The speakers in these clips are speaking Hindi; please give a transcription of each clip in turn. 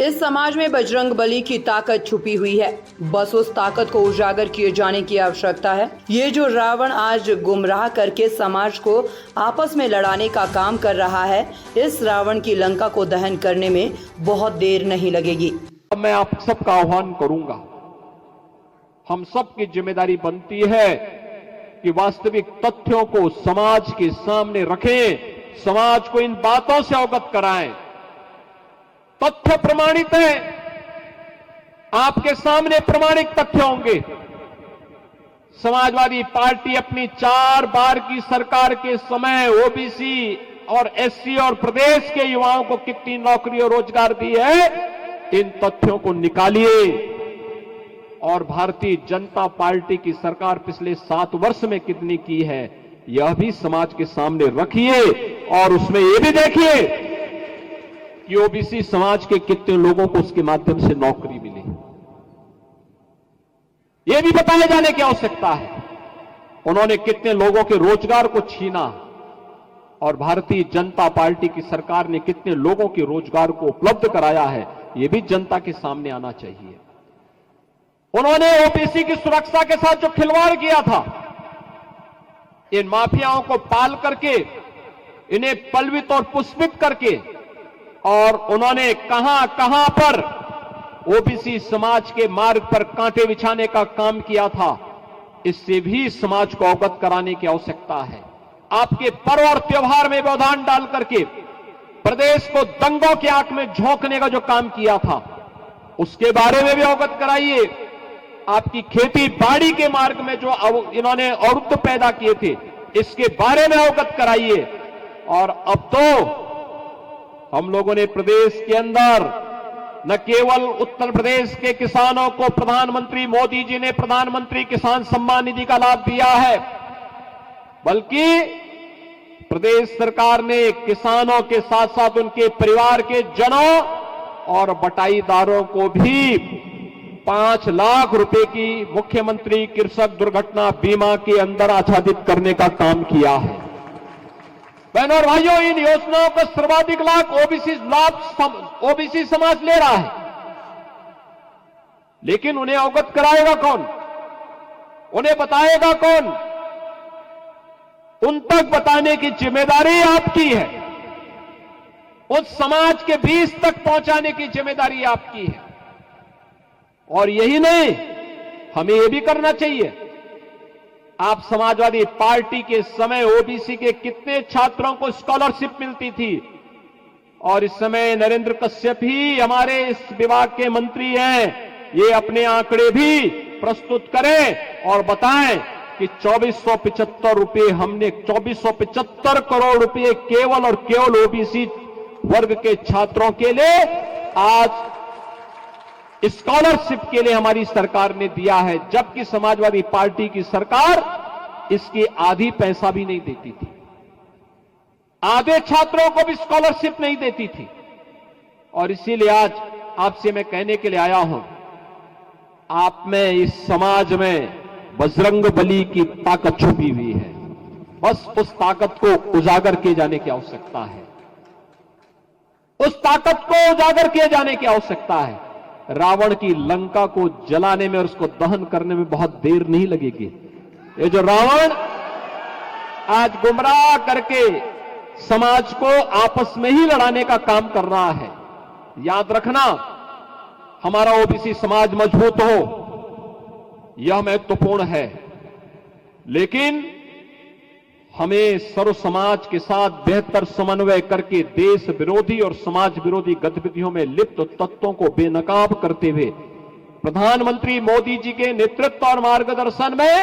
इस समाज में बजरंग बली की ताकत छुपी हुई है, बस उस ताकत को उजागर किए जाने की आवश्यकता है। ये जो रावण आज गुमराह करके समाज को आपस में लड़ाने का काम कर रहा है, इस रावण की लंका को दहन करने में बहुत देर नहीं लगेगी। मैं आप सबका आह्वान करूंगा, हम सब की जिम्मेदारी बनती है कि वास्तविक तथ्यों को समाज के सामने रखें, समाज को इन बातों से अवगत कराएं। तथ्य प्रमाणित है, आपके सामने प्रमाणिक तथ्य होंगे। समाजवादी पार्टी अपनी 4 बार की सरकार के समय ओबीसी और एससी और प्रदेश के युवाओं को कितनी नौकरी और रोजगार दी है, इन तथ्यों को निकालिए। और भारतीय जनता पार्टी की सरकार पिछले 7 वर्ष में कितनी की है, यह भी समाज के सामने रखिए और उसमें यह भी देखिए कि ओबीसी समाज के कितने लोगों को उसके माध्यम से नौकरी मिली, यह भी बताए जाने की आवश्यकता है। उन्होंने कितने लोगों के रोजगार को छीना और भारतीय जनता पार्टी की सरकार ने कितने लोगों के रोजगार को उपलब्ध कराया है, यह भी जनता के सामने आना चाहिए। उन्होंने ओबीसी की सुरक्षा के साथ जो खिलवाड़ किया था, इन माफियाओं को पाल करके, इन्हें पलवित और पुष्पित करके, और उन्होंने कहां कहां पर ओबीसी समाज के मार्ग पर कांटे बिछाने का काम किया था, इससे भी समाज को अवगत कराने की आवश्यकता है। आपके पर्व और त्योहार में व्यवधान डाल करके प्रदेश को दंगों की आंख में झोंकने का जो काम किया था, उसके बारे में भी अवगत कराइए। आपकी खेती बाड़ी के मार्ग में जो इन्होंने अवरुद्ध पैदा किए थे, इसके बारे में अवगत कराइए। और अब तो हम लोगों ने प्रदेश के अंदर न केवल उत्तर प्रदेश के किसानों को प्रधानमंत्री मोदी जी ने प्रधानमंत्री किसान सम्मान निधि का लाभ दिया है, बल्कि प्रदेश सरकार ने किसानों के साथ साथ उनके परिवार के जनों और बटाईदारों को भी 5 लाख रुपए की मुख्यमंत्री कृषक दुर्घटना बीमा के अंदर आच्छादित करने का काम किया है। बहनों और भाइयों, इन योजनाओं का सर्वाधिक लाभ ओबीसी समाज ले रहा है, लेकिन उन्हें अवगत कराएगा कौन, उन्हें बताएगा कौन? उन तक बताने की जिम्मेदारी आपकी है, उस समाज के बीच तक पहुंचाने की जिम्मेदारी आपकी है। और यही नहीं, हमें यह भी करना चाहिए। आप समाजवादी पार्टी के समय ओबीसी के कितने छात्रों को स्कॉलरशिप मिलती थी, और इस समय नरेंद्र कश्यप ही हमारे इस विभाग के मंत्री हैं, ये अपने आंकड़े भी प्रस्तुत करें और बताएं कि 2475 रुपए हमने 2475 करोड़ रुपए केवल और केवल ओबीसी वर्ग के छात्रों के लिए आज स्कॉलरशिप के लिए हमारी सरकार ने दिया है, जबकि समाजवादी पार्टी की सरकार इसकी आधी पैसा भी नहीं देती थी, आधे छात्रों को भी स्कॉलरशिप नहीं देती थी। और इसीलिए आज आपसे मैं कहने के लिए आया हूं, आप में, इस समाज में बजरंग बली की ताकत छुपी हुई है, बस उस ताकत को उजागर किए जाने की आवश्यकता है, उस ताकत को उजागर किए जाने की आवश्यकता है। रावण की लंका को जलाने में और उसको दहन करने में बहुत देर नहीं लगेगी। ये जो रावण आज गुमराह करके समाज को आपस में ही लड़ाने का काम कर रहा है, याद रखना, हमारा ओबीसी समाज मजबूत हो, यह महत्वपूर्ण है, लेकिन हमें सर्व समाज के साथ बेहतर समन्वय करके देश विरोधी और समाज विरोधी गतिविधियों में लिप्त तत्वों को बेनकाब करते हुए प्रधानमंत्री मोदी जी के नेतृत्व और मार्गदर्शन में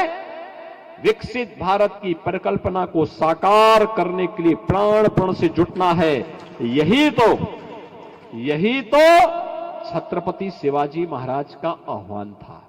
विकसित भारत की परिकल्पना को साकार करने के लिए प्राण से जुटना है। यही तो छत्रपति शिवाजी महाराज का आह्वान था।